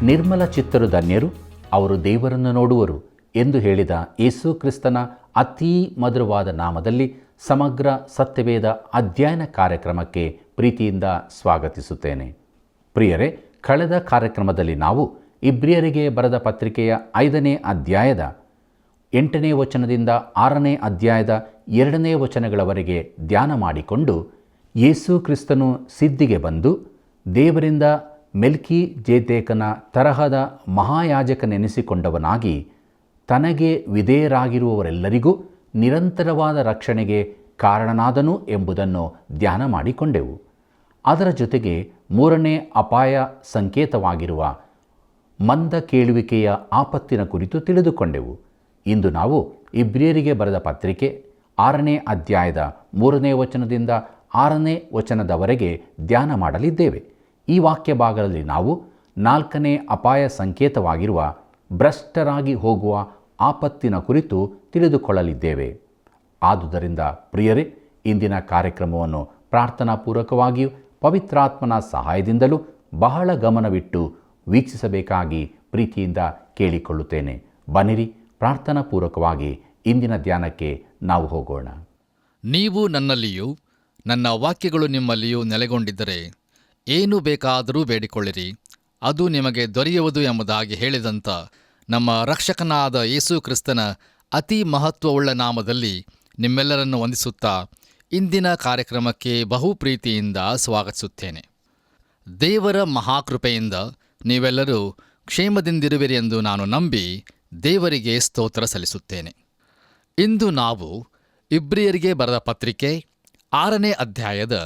ನಿರ್ಮಲ ಚಿತ್ತರು ಧನ್ಯರು, ಅವರು ದೇವರನ್ನು ನೋಡುವರು ಎಂದು ಹೇಳಿದ ಯೇಸು ಕ್ರಿಸ್ತನ ಅತೀ ಮಧುರವಾದ ನಾಮದಲ್ಲಿ ಸಮಗ್ರ ಸತ್ಯವೇದ ಅಧ್ಯಯನ ಕಾರ್ಯಕ್ರಮಕ್ಕೆ ಪ್ರೀತಿಯಿಂದ ಸ್ವಾಗತಿಸುತ್ತೇನೆ. ಪ್ರಿಯರೇ, ಕಳೆದ ಕಾರ್ಯಕ್ರಮದಲ್ಲಿ ನಾವು ಇಬ್ರಿಯರಿಗೆ ಬರೆದ ಪತ್ರಿಕೆಯ 5ನೇ ಅಧ್ಯಾಯದ 8ನೇ ವಚನದಿಂದ 6ನೇ ಅಧ್ಯಾಯದ 2ನೇ ವಚನಗಳವರೆಗೆ ಧ್ಯಾನ ಮಾಡಿಕೊಂಡು, ಯೇಸು ಕ್ರಿಸ್ತನು ಸಿದ್ಧಿಗೆ ಬಂದು ದೇವರಿಂದ ಮೆಲ್ಕಿ ಜೇದೇಕನ ತರಹದ ಮಹಾಯಾಜಕನೆನಿಸಿಕೊಂಡವನಾಗಿ ತನಗೆ ವಿಧೇಯರಾಗಿರುವವರೆಲ್ಲರಿಗೂ ನಿರಂತರವಾದ ರಕ್ಷಣೆಗೆ ಕಾರಣನಾದನು ಎಂಬುದನ್ನು ಧ್ಯಾನ ಮಾಡಿಕೊಂಡೆವು. ಅದರ ಜೊತೆಗೆ 3ನೇ ಅಪಾಯ ಸಂಕೇತವಾಗಿರುವ ಮಂದ ಕೇಳುವಿಕೆಯ ಆಪತ್ತಿನ ಕುರಿತು ತಿಳಿದುಕೊಂಡೆವು. ಇಂದು ನಾವು ಇಬ್ರಿಯರಿಗೆ ಬರೆದ ಪತ್ರಿಕೆ 6ನೇ ಅಧ್ಯಾಯದ 3ನೇ ವಚನದಿಂದ 6ನೇ ವಚನದವರೆಗೆ ಧ್ಯಾನ ಮಾಡಲಿದ್ದೇವೆ. ಈ ವಾಕ್ಯ ಭಾಗದಲ್ಲಿ ನಾವು 4ನೇ ಅಪಾಯ ಸಂಕೇತವಾಗಿರುವ ಭ್ರಷ್ಟರಾಗಿ ಹೋಗುವ ಆಪತ್ತಿನ ಕುರಿತು ತಿಳಿದುಕೊಳ್ಳಲಿದ್ದೇವೆ. ಆದುದರಿಂದ ಪ್ರಿಯರೇ, ಇಂದಿನ ಕಾರ್ಯಕ್ರಮವನ್ನು ಪ್ರಾರ್ಥನಾಪೂರ್ವಕವಾಗಿಯೂ ಪವಿತ್ರಾತ್ಮನ ಸಹಾಯದಿಂದಲೂ ಬಹಳ ಗಮನವಿಟ್ಟು ವೀಕ್ಷಿಸಬೇಕಾಗಿ ಪ್ರೀತಿಯಿಂದ ಕೇಳಿಕೊಳ್ಳುತ್ತೇನೆ. ಬನ್ನಿರಿ, ಪ್ರಾರ್ಥನಾಪೂರ್ವಕವಾಗಿ ಇಂದಿನ ಧ್ಯಾನಕ್ಕೆ ನಾವು ಹೋಗೋಣ. ನೀವು ನನ್ನಲ್ಲಿಯೂ ನನ್ನ ವಾಕ್ಯಗಳು ನಿಮ್ಮಲ್ಲಿಯೂ ನೆಲೆಗೊಂಡಿದ್ದರೆ ಏನು ಬೇಕಾದರೂ ಬೇಡಿಕೊಳ್ಳಿರಿ, ಅದು ನಿಮಗೆ ದೊರೆಯುವುದು ಎಂಬುದಾಗಿ ಹೇಳಿದಂಥ ನಮ್ಮ ರಕ್ಷಕನಾದ ಯೇಸು ಕ್ರಿಸ್ತನ ಅತಿ ಮಹತ್ವವುಳ್ಳ ನಾಮದಲ್ಲಿ ನಿಮ್ಮೆಲ್ಲರನ್ನು ವಂದಿಸುತ್ತಾ ಇಂದಿನ ಕಾರ್ಯಕ್ರಮಕ್ಕೆ ಬಹು ಪ್ರೀತಿಯಿಂದ ಸ್ವಾಗತಿಸುತ್ತೇನೆ. ದೇವರ ಮಹಾಕೃಪೆಯಿಂದ ನೀವೆಲ್ಲರೂ ಕ್ಷೇಮದಿಂದಿರುವಿರಿ ಎಂದು ನಾನು ನಂಬಿ ದೇವರಿಗೆ ಸ್ತೋತ್ರ ಸಲ್ಲಿಸುತ್ತೇನೆ. ಇಂದು ನಾವು ಇಬ್ರಿಯರಿಗೆ ಬರೆದ ಪತ್ರಿಕೆ 6ನೇ ಅಧ್ಯಾಯದ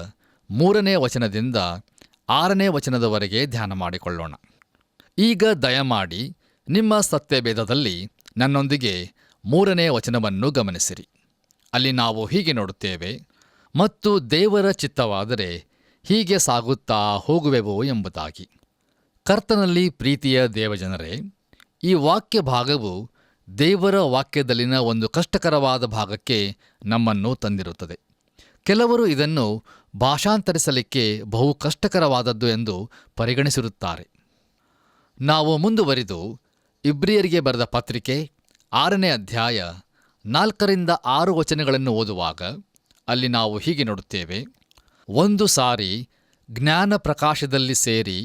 3ನೇ ವಚನದಿಂದ 6ನೇ ವಚನದವರೆಗೆ ಧ್ಯಾನ ಮಾಡಿಕೊಳ್ಳೋಣ. ಈಗ ದಯಮಾಡಿ ನಿಮ್ಮ ಸತ್ಯವೇದದಲ್ಲಿ ನನ್ನೊಂದಿಗೆ 3ನೇ ವಚನವನ್ನು ಗಮನಿಸಿರಿ. ಅಲ್ಲಿ ನಾವು ಹೀಗೆ ನೋಡುತ್ತೇವೆ, ಮತ್ತು ದೇವರ ಚಿತ್ತವಾದರೆ ಹೀಗೆ ಸಾಗುತ್ತಾ ಹೋಗುವೆವು ಎಂಬುದಾಗಿ. ಕರ್ತನಲ್ಲಿ ಪ್ರೀತಿಯ ದೇವಜನರೇ, ಈ ವಾಕ್ಯ ಭಾಗವು ದೇವರ ವಾಕ್ಯದಲ್ಲಿನ ಒಂದು ಕಷ್ಟಕರವಾದ ಭಾಗಕ್ಕೆ ನಮ್ಮನ್ನು ತಂದಿರುತ್ತದೆ. ಕೆಲವರು ಇದನ್ನು ಭಾಷಾಂತರಿಸಲಿಕ್ಕೆ ಬಹು ಕಷ್ಟಕರವಾದದ್ದು ಎಂದು ಪರಿಗಣಿಸಿರುತ್ತಾರೆ. ನಾವು ಮುಂದುವರಿದು ಇಬ್ರಿಯರಿಗೆ ಬರೆದ ಪತ್ರಿಕೆ 6ನೇ ಅಧ್ಯಾಯ 4ರಿಂದ 6 ವಚನಗಳನ್ನು ಓದುವಾಗ ಅಲ್ಲಿ ನಾವು ಹೀಗೆ ನೋಡುತ್ತೇವೆ, ಒಂದು ಸಾರಿ ಜ್ಞಾನ ಪ್ರಕಾಶದಲ್ಲಿ ಸೇರಿ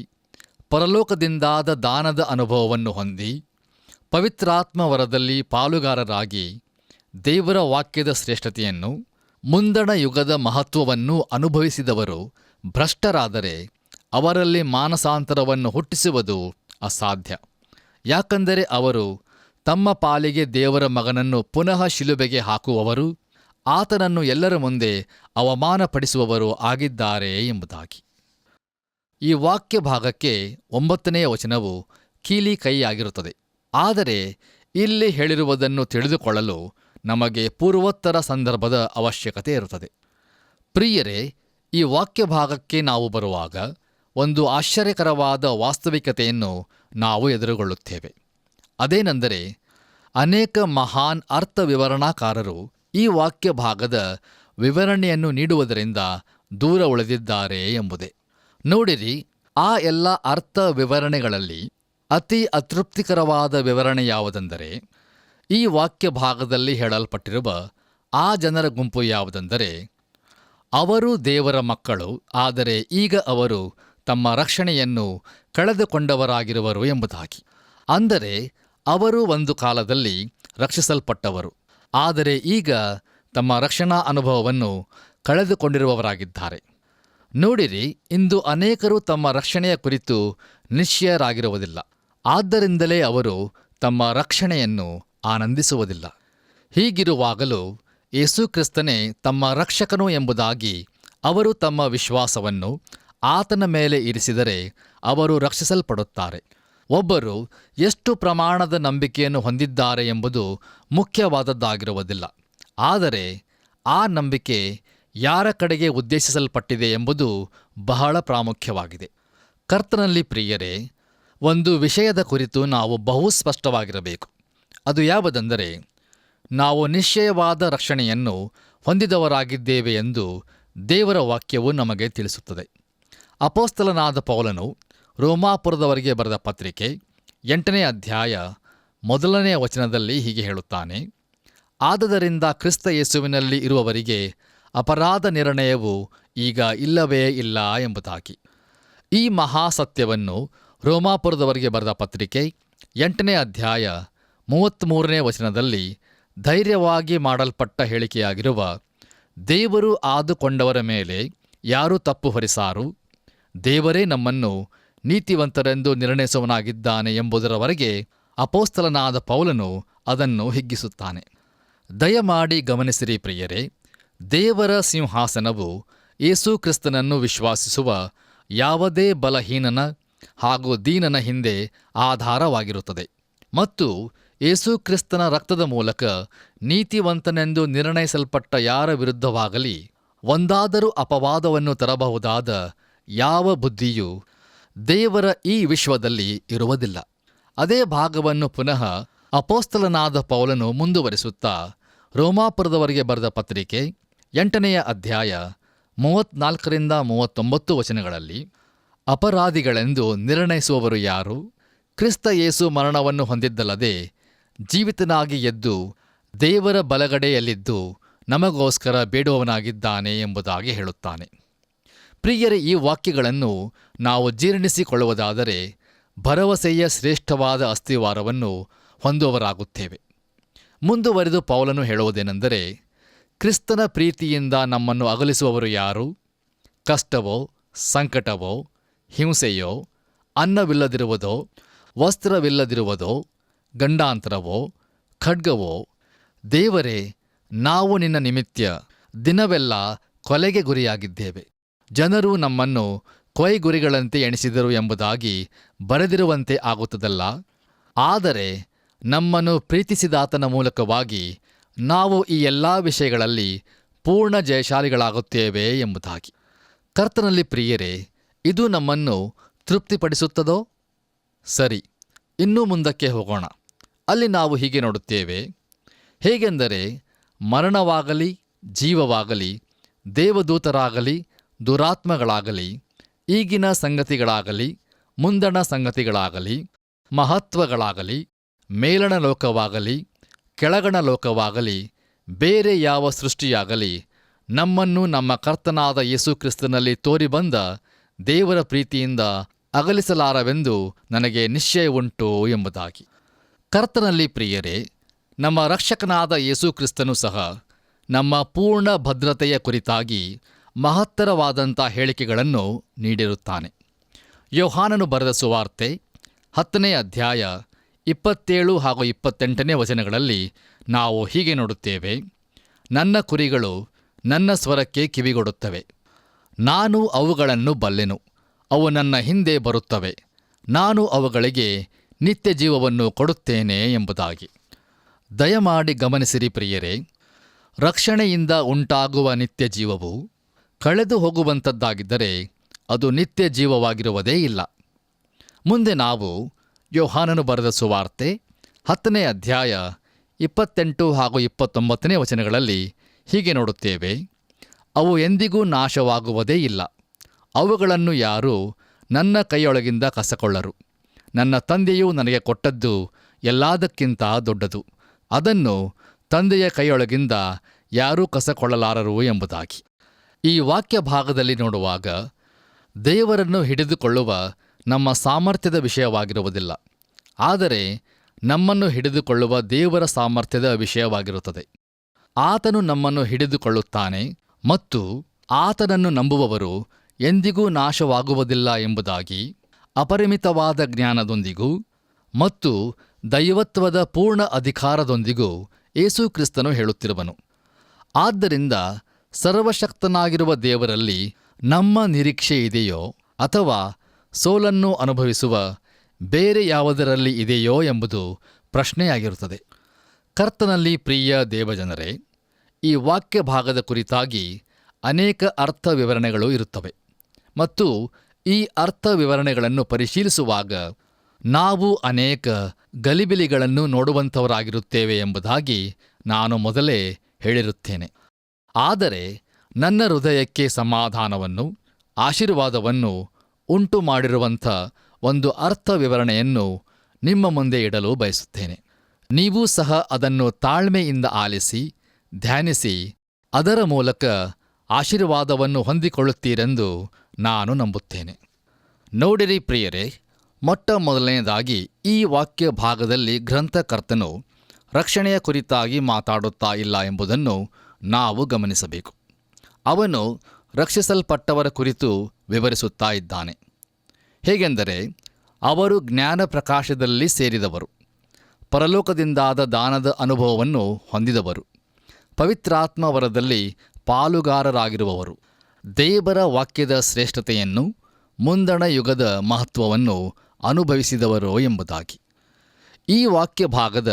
ಪರಲೋಕದಿಂದಾದ ದಾನದ ಅನುಭವವನ್ನು ಹೊಂದಿ ಪವಿತ್ರಾತ್ಮ ವರದಲ್ಲಿ ಪಾಲುಗಾರರಾಗಿ ದೇವರ ವಾಕ್ಯದ ಶ್ರೇಷ್ಠತೆಯನ್ನು ಮುಂದಣ ಯುಗದ ಮಹತ್ವವನ್ನು ಅನುಭವಿಸಿದವರು ಭ್ರಷ್ಟರಾದರೆ ಅವರಲ್ಲಿ ಮಾನಸಾಂತರವನ್ನು ಹುಟ್ಟಿಸುವುದು ಅಸಾಧ್ಯ. ಯಾಕಂದರೆ ಅವರು ತಮ್ಮ ಪಾಲಿಗೆ ದೇವರ ಮಗನನ್ನು ಪುನಃ ಶಿಲುಬೆಗೆ ಹಾಕುವವರು, ಆತನನ್ನು ಎಲ್ಲರ ಮುಂದೆ ಅವಮಾನಪಡಿಸುವವರು ಆಗಿದ್ದಾರೆ ಎಂಬುದಾಗಿ. ಈ ವಾಕ್ಯ ಭಾಗಕ್ಕೆ 9ನೇ ವಚನವು ಕೀಲಿ ಕೈಯಾಗಿರುತ್ತದೆ. ಆದರೆ ಇಲ್ಲಿ ಹೇಳಿರುವುದನ್ನು ತಿಳಿದುಕೊಳ್ಳಲು ನಮಗೆ ಪೂರ್ವೋತ್ತರ ಸಂದರ್ಭದ ಅವಶ್ಯಕತೆ ಇರುತ್ತದೆ. ಪ್ರಿಯರೇ, ಈ ವಾಕ್ಯ ಭಾಗಕ್ಕೆ ನಾವು ಬರುವಾಗ ಒಂದು ಆಶ್ಚರ್ಯಕರವಾದ ವಾಸ್ತವಿಕತೆಯನ್ನು ನಾವು ಎದುರುಗೊಳ್ಳುತ್ತೇವೆ. ಅದೇನೆಂದರೆ, ಅನೇಕ ಮಹಾನ್ ಅರ್ಥ ವಿವರಣಾಕಾರರು ಈ ವಾಕ್ಯ ಭಾಗದ ವಿವರಣೆಯನ್ನು ನೀಡುವುದರಿಂದ ದೂರ ಉಳಿದಿದ್ದಾರೆ ಎಂಬುದೇ. ನೋಡಿರಿ, ಆ ಎಲ್ಲ ಅರ್ಥ ವಿವರಣೆಗಳಲ್ಲಿ ಅತಿ ಅತೃಪ್ತಿಕರವಾದ ವಿವರಣೆ ಯಾವುದೆಂದರೆ, ಈ ವಾಕ್ಯ ಭಾಗದಲ್ಲಿ ಹೇಳಲ್ಪಟ್ಟಿರುವ ಆ ಜನರ ಗುಂಪು ಯಾವುದೆಂದರೆ, ಅವರು ದೇವರ ಮಕ್ಕಳು, ಆದರೆ ಈಗ ಅವರು ತಮ್ಮ ರಕ್ಷಣೆಯನ್ನು ಕಳೆದುಕೊಂಡವರಾಗಿರುವರು ಎಂಬುದಾಗಿ. ಅಂದರೆ ಅವರು ಒಂದು ಕಾಲದಲ್ಲಿ ರಕ್ಷಿಸಲ್ಪಟ್ಟವರು, ಆದರೆ ಈಗ ತಮ್ಮ ರಕ್ಷಣಾ ಅನುಭವವನ್ನು ಕಳೆದುಕೊಂಡಿರುವವರಾಗಿದ್ದಾರೆ. ನೋಡಿರಿ, ಇಂದು ಅನೇಕರು ತಮ್ಮ ರಕ್ಷಣೆಯ ಕುರಿತು ನಿಶ್ಚಯರಾಗಿರುವುದಿಲ್ಲ. ಆದ್ದರಿಂದಲೇ ಅವರು ತಮ್ಮ ರಕ್ಷಣೆಯನ್ನು ಆನಂದಿಸುವುದಿಲ್ಲ. ಹೀಗಿರುವಾಗಲೂ ಯೇಸು ಕ್ರಿಸ್ತನೇ ತಮ್ಮ ರಕ್ಷಕನು ಎಂಬುದಾಗಿ ಅವರು ತಮ್ಮ ವಿಶ್ವಾಸವನ್ನು ಆತನ ಮೇಲೆ ಇರಿಸಿದರೆ ಅವರು ರಕ್ಷಿಸಲ್ಪಡುತ್ತಾರೆ. ಒಬ್ಬರು ಎಷ್ಟು ಪ್ರಮಾಣದ ನಂಬಿಕೆಯನ್ನು ಹೊಂದಿದ್ದಾರೆ ಎಂಬುದು ಮುಖ್ಯವಾದದ್ದಾಗಿರುವುದಿಲ್ಲ, ಆದರೆ ಆ ನಂಬಿಕೆ ಯಾರ ಕಡೆಗೆ ಉದ್ದೇಶಿಸಲ್ಪಟ್ಟಿದೆ ಎಂಬುದು ಬಹಳ ಪ್ರಾಮುಖ್ಯವಾಗಿದೆ. ಕರ್ತನಲ್ಲಿ ಪ್ರಿಯರೇ, ಒಂದು ವಿಷಯದ ಕುರಿತು ನಾವು ಬಹು ಸ್ಪಷ್ಟವಾಗಿರಬೇಕು. ಅದು ಯಾವುದೆಂದರೆ, ನಾವು ನಿಶ್ಚಯವಾದ ರಕ್ಷಣೆಯನ್ನು ಹೊಂದಿದವರಾಗಿದ್ದೇವೆ ಎಂದು ದೇವರ ವಾಕ್ಯವು ನಮಗೆ ತಿಳಿಸುತ್ತದೆ. ಅಪೊಸ್ತಲನಾದ ಪೌಲನು ರೋಮಾಪುರದವರಿಗೆ ಬರೆದ ಪತ್ರಿಕೆ 8ನೇ ಅಧ್ಯಾಯ 1ನೇ ವಚನದಲ್ಲಿ ಹೀಗೆ ಹೇಳುತ್ತಾನೆ, ಆದದರಿಂದ ಕ್ರಿಸ್ತ ಯೇಸುವಿನಲ್ಲಿ ಇರುವವರಿಗೆ ಅಪರಾಧ ನಿರ್ಣಯವು ಈಗ ಇಲ್ಲವೇ ಇಲ್ಲ ಎಂಬುದಾಗಿ. ಈ ಮಹಾಸತ್ಯವನ್ನು ರೋಮಾಪುರದವರಿಗೆ ಬರೆದ ಪತ್ರಿಕೆ 8ನೇ ಅಧ್ಯಾಯ 33ನೇ ವಚನದಲ್ಲಿ ಧೈರ್ಯವಾಗಿ ಮಾಡಲ್ಪಟ್ಟ ಹೇಳಿಕೆಯಾಗಿರುವ, ದೇವರು ಆದುಕೊಂಡವರ ಮೇಲೆ ಯಾರೂ ತಪ್ಪು ಹೊರಿಸಾರು, ದೇವರೇ ನಮ್ಮನ್ನು ನೀತಿವಂತರೆಂದು ನಿರ್ಣಯಿಸುವನಾಗಿದ್ದಾನೆ ಎಂಬುದರವರೆಗೆ ಅಪೋಸ್ತಲನಾದ ಪೌಲನು ಅದನ್ನು ಹಿಗ್ಗಿಸುತ್ತಾನೆ. ದಯಮಾಡಿ ಗಮನಿಸಿರಿ ಪ್ರಿಯರೇ, ದೇವರ ಸಿಂಹಾಸನವು ಯೇಸು ಕ್ರಿಸ್ತನನ್ನು ವಿಶ್ವಾಸಿಸುವ ಯಾವುದೇ ಬಲಹೀನನ ಹಾಗೂ ದೀನನ ಹಿಂದೆ ಆಧಾರವಾಗಿರುತ್ತದೆ ಮತ್ತು ಯೇಸು ಕ್ರಿಸ್ತನ ರಕ್ತದ ಮೂಲಕ ನೀತಿವಂತನೆಂದು ನಿರ್ಣಯಿಸಲ್ಪಟ್ಟ ಯಾರ ವಿರುದ್ಧವಾಗಲಿ ಒಂದಾದರೂ ಅಪವಾದವನ್ನು ತರಬಹುದಾದ ಯಾವ ಬುದ್ಧಿಯೂ ದೇವರ ಈ ವಿಶ್ವದಲ್ಲಿ ಇರುವುದಿಲ್ಲ. ಅದೇ ಭಾಗವನ್ನು ಪುನಃ ಅಪೋಸ್ತಲನಾದ ಪೌಲನು ಮುಂದುವರಿಸುತ್ತಾ ರೋಮಾಪುರದವರಿಗೆ ಬರೆದ ಪತ್ರಿಕೆ 8ನೇ ಅಧ್ಯಾಯ 34ರಿಂದ 39 ವಚನಗಳಲ್ಲಿ, ಅಪರಾಧಿಗಳೆಂದು ನಿರ್ಣಯಿಸುವವರು ಯಾರು? ಕ್ರಿಸ್ತ ಯೇಸು ಮರಣವನ್ನು ಹೊಂದಿದ್ದಲ್ಲದೆ ಜೀವಿತನಾಗಿ ಎದ್ದು ದೇವರ ಬಲಗಡೆಯಲ್ಲಿದ್ದು ನಮಗೋಸ್ಕರ ಬೇಡುವವನಾಗಿದ್ದಾನೆ ಎಂಬುದಾಗಿ ಹೇಳುತ್ತಾನೆ. ಪ್ರಿಯರೇ, ಈ ವಾಕ್ಯಗಳನ್ನು ನಾವು ಜೀರ್ಣಿಸಿಕೊಳ್ಳುವುದಾದರೆ ಭರವಸೆಯ ಶ್ರೇಷ್ಠವಾದ ಅಸ್ತಿವಾರವನ್ನು ಹೊಂದುವವರಾಗುತ್ತೇವೆ. ಮುಂದುವರೆದು ಪೌಲನು ಹೇಳುವುದೇನೆಂದರೆ, ಕ್ರಿಸ್ತನ ಪ್ರೀತಿಯಿಂದ ನಮ್ಮನ್ನು ಅಗಲಿಸುವವರು ಯಾರು? ಕಷ್ಟವೋ, ಸಂಕಟವೋ, ಹಿಂಸೆಯೋ, ಅನ್ನವಿಲ್ಲದಿರುವುದೋ, ವಸ್ತ್ರವಿಲ್ಲದಿರುವುದೋ, ಗಂಡಾಂತರವೋ, ಖಡ್ಗವೋ? ದೇವರೇ, ನಾವು ನಿನ್ನ ನಿಮಿತ್ತ ದಿನವೆಲ್ಲ ಕೊಲೆಗೆ ಗುರಿಯಾಗಿದ್ದೇವೆ, ಜನರು ನಮ್ಮನ್ನು ಕೊಯ್ಗುರಿಗಳಂತೆ ಎಣಿಸಿದರು ಎಂಬುದಾಗಿ ಬರೆದಿರುವಂತೆ ಆಗುತ್ತದಲ್ಲ. ಆದರೆ ನಮ್ಮನ್ನು ಪ್ರೀತಿಸಿದಾತನ ಮೂಲಕವಾಗಿ ನಾವು ಈ ಎಲ್ಲ ವಿಷಯಗಳಲ್ಲಿ ಪೂರ್ಣ ಜಯಶಾಲಿಗಳಾಗುತ್ತೇವೆ ಎಂಬುದಾಗಿ. ಕರ್ತನಲ್ಲಿ ಪ್ರಿಯರೇ, ಇದು ನಮ್ಮನ್ನು ತೃಪ್ತಿಪಡಿಸುತ್ತದೋ? ಸರಿ, ಇನ್ನೂ ಮುಂದಕ್ಕೆ ಹೋಗೋಣ. ಅಲ್ಲಿ ನಾವು ಹೀಗೆ ನೋಡುತ್ತೇವೆ, ಹೇಗೆಂದರೆ ಮರಣವಾಗಲಿ ಜೀವವಾಗಲಿ, ದೇವದೂತರಾಗಲಿ ದುರಾತ್ಮಗಳಾಗಲಿ, ಈಗಿನ ಸಂಗತಿಗಳಾಗಲಿ ಮುಂದಣ ಸಂಗತಿಗಳಾಗಲಿ, ಮಹತ್ವಗಳಾಗಲಿ, ಮೇಲಣ ಲೋಕವಾಗಲಿ ಕೆಳಗಣ ಲೋಕವಾಗಲಿ, ಬೇರೆ ಯಾವ ಸೃಷ್ಟಿಯಾಗಲಿ ನಮ್ಮನ್ನು ನಮ್ಮ ಕರ್ತನಾದ ಯೇಸು ಕ್ರಿಸ್ತನಲ್ಲಿ ತೋರಿಬಂದ ದೇವರ ಪ್ರೀತಿಯಿಂದ ಅಗಲಿಸಲಾರವೆಂದು ನನಗೆ ನಿಶ್ಚಯವುಂಟು ಎಂಬುದಾಗಿ. ಕರ್ತನಲ್ಲಿ ಪ್ರಿಯರೇ, ನಮ್ಮ ರಕ್ಷಕನಾದ ಯೇಸು ಕ್ರಿಸ್ತನು ಸಹ ನಮ್ಮ ಪೂರ್ಣ ಭದ್ರತೆಯ ಕುರಿತಾಗಿ ಮಹತ್ತರವಾದಂಥ ಹೇಳಿಕೆಗಳನ್ನು ನೀಡಿರುತ್ತಾನೆ. ಯೋಹಾನನು ಬರೆದ ಸುವಾರ್ತೆ 10ನೇ ಅಧ್ಯಾಯ 27 ಹಾಗೂ 28ನೇ ವಚನಗಳಲ್ಲಿ ನಾವು ಹೀಗೆ ನೋಡುತ್ತೇವೆ, ನನ್ನ ಕುರಿಗಳು ನನ್ನ ಸ್ವರಕ್ಕೆ ಕಿವಿಗೊಡುತ್ತವೆ, ನಾನು ಅವುಗಳನ್ನು ಬಲ್ಲೆನು, ಅವು ನನ್ನ ಹಿಂದೆ ಬರುತ್ತವೆ, ನಾನು ಅವುಗಳಿಗೆ ನಿತ್ಯ ಜೀವವನ್ನು ಕೊಡುತ್ತೇನೆ ಎಂಬುದಾಗಿ. ದಯಮಾಡಿ ಗಮನಿಸಿರಿ ಪ್ರಿಯರೇ, ರಕ್ಷಣೆಯಿಂದ ಉಂಟಾಗುವ ನಿತ್ಯ ಜೀವವು ಕಳೆದು ಹೋಗುವಂಥದ್ದಾಗಿದ್ದರೆ ಅದು ನಿತ್ಯ ಜೀವವಾಗಿರುವುದೇ ಇಲ್ಲ. ಮುಂದೆ ನಾವು ಯೋಹಾನನು ಬರೆದ ಸುವಾರ್ತೆ 10ನೇ ಅಧ್ಯಾಯ 28 ಹಾಗೂ 29ನೇ ವಚನಗಳಲ್ಲಿ ಹೀಗೆ ನೋಡುತ್ತೇವೆ, ಅವು ಎಂದಿಗೂ ನಾಶವಾಗುವುದೇ ಇಲ್ಲ, ಅವುಗಳನ್ನು ಯಾರೂ ನನ್ನ ಕೈಯೊಳಗಿಂದ ಕಸಕೊಳ್ಳರು. ನನ್ನ ತಂದೆಯು ನನಗೆ ಕೊಟ್ಟದ್ದು ಎಲ್ಲದಕ್ಕಿಂತ ದೊಡ್ಡದು, ಅದನ್ನು ತಂದೆಯ ಕೈಯೊಳಗಿಂದ ಯಾರೂ ಕಸಕೊಳ್ಳಲಾರರು ಎಂಬುದಾಗಿ. ಈ ವಾಕ್ಯ ಭಾಗದಲ್ಲಿ ನೋಡುವಾಗ ದೇವರನ್ನು ಹಿಡಿದುಕೊಳ್ಳುವ ನಮ್ಮ ಸಾಮರ್ಥ್ಯದ ವಿಷಯವಾಗಿರುವುದಿಲ್ಲ, ಆದರೆ ನಮ್ಮನ್ನು ಹಿಡಿದುಕೊಳ್ಳುವ ದೇವರ ಸಾಮರ್ಥ್ಯದ ವಿಷಯವಾಗಿರುತ್ತದೆ. ಆತನು ನಮ್ಮನ್ನು ಹಿಡಿದುಕೊಳ್ಳುತ್ತಾನೆ ಮತ್ತು ಆತನನ್ನು ನಂಬುವವರು ಎಂದಿಗೂ ನಾಶವಾಗುವುದಿಲ್ಲ ಎಂಬುದಾಗಿ ಅಪರಿಮಿತವಾದ ಜ್ಞಾನದೊಂದಿಗೂ ಮತ್ತು ದೈವತ್ವದ ಪೂರ್ಣ ಅಧಿಕಾರದೊಂದಿಗೂ ಯೇಸು ಕ್ರಿಸ್ತನು ಹೇಳುತ್ತಿರುವನು. ಆದ್ದರಿಂದ ಸರ್ವಶಕ್ತನಾಗಿರುವ ದೇವರಲ್ಲಿ ನಮ್ಮ ನಿರೀಕ್ಷೆ ಇದೆಯೋ ಅಥವಾ ಸೋಲನ್ನು ಅನುಭವಿಸುವ ಬೇರೆ ಯಾವುದರಲ್ಲಿ ಇದೆಯೋ ಎಂಬುದು ಪ್ರಶ್ನೆಯಾಗಿರುತ್ತದೆ. ಕರ್ತನಲ್ಲಿ ಪ್ರಿಯ ದೇವಜನರೇ, ಈ ವಾಕ್ಯ ಭಾಗದ ಕುರಿತಾಗಿ ಅನೇಕ ಅರ್ಥ ವಿವರಣೆಗಳು ಇರುತ್ತವೆ ಮತ್ತು ಈ ಅರ್ಥ ವಿವರಣೆಗಳನ್ನು ಪರಿಶೀಲಿಸುವಾಗ ನಾವು ಅನೇಕ ಗಲಿಬಿಲಿಗಳನ್ನು ನೋಡುವಂಥವರಾಗಿರುತ್ತೇವೆ ಎಂಬುದಾಗಿ ನಾನು ಮೊದಲೇ ಹೇಳಿರುತ್ತೇನೆ. ಆದರೆ ನನ್ನ ಹೃದಯಕ್ಕೆ ಸಮಾಧಾನವನ್ನು ಆಶೀರ್ವಾದವನ್ನು ಉಂಟು ಮಾಡಿರುವಂಥ ಒಂದು ಅರ್ಥ ವಿವರಣೆಯನ್ನು ನಿಮ್ಮ ಮುಂದೆ ಇಡಲು ಬಯಸುತ್ತೇನೆ. ನೀವೂ ಸಹ ಅದನ್ನು ತಾಳ್ಮೆಯಿಂದ ಆಲಿಸಿ ಧ್ಯಾನಿಸಿ ಅದರ ಮೂಲಕ ಆಶೀರ್ವಾದವನ್ನು ಹೊಂದಿಕೊಳ್ಳುತ್ತೀರೆಂದು ನಾನು ನಂಬುತ್ತೇನೆ. ನೋಡಿರಿ ಪ್ರಿಯರೇ, ಮೊಟ್ಟ ಮೊದಲನೆಯದಾಗಿ ಈ ವಾಕ್ಯ ಭಾಗದಲ್ಲಿ ಗ್ರಂಥಕರ್ತನು ರಕ್ಷಣೆಯ ಕುರಿತಾಗಿ ಮಾತಾಡುತ್ತಾ ಇಲ್ಲ ಎಂಬುದನ್ನು ನಾವು ಗಮನಿಸಬೇಕು. ಅವನು ರಕ್ಷಿಸಲ್ಪಟ್ಟವರ ಕುರಿತು ವಿವರಿಸುತ್ತಾ ಇದ್ದಾನೆ. ಹೇಗೆಂದರೆ, ಅವರು ಜ್ಞಾನ ಪ್ರಕಾಶದಲ್ಲಿ ಸೇರಿದವರು, ಪರಲೋಕದಿಂದಾದ ದಾನದ ಅನುಭವವನ್ನು ಹೊಂದಿದವರು, ಪವಿತ್ರಾತ್ಮ ವರದಲ್ಲಿ ಪಾಲುಗಾರರಾಗಿರುವವರು, ದೇವರ ವಾಕ್ಯದ ಶ್ರೇಷ್ಠತೆಯನ್ನು, ಮುಂದಣ ಯುಗದ ಮಹತ್ವವನ್ನು ಅನುಭವಿಸಿದವರು ಎಂಬುದಾಗಿ. ಈ ವಾಕ್ಯ ಭಾಗದ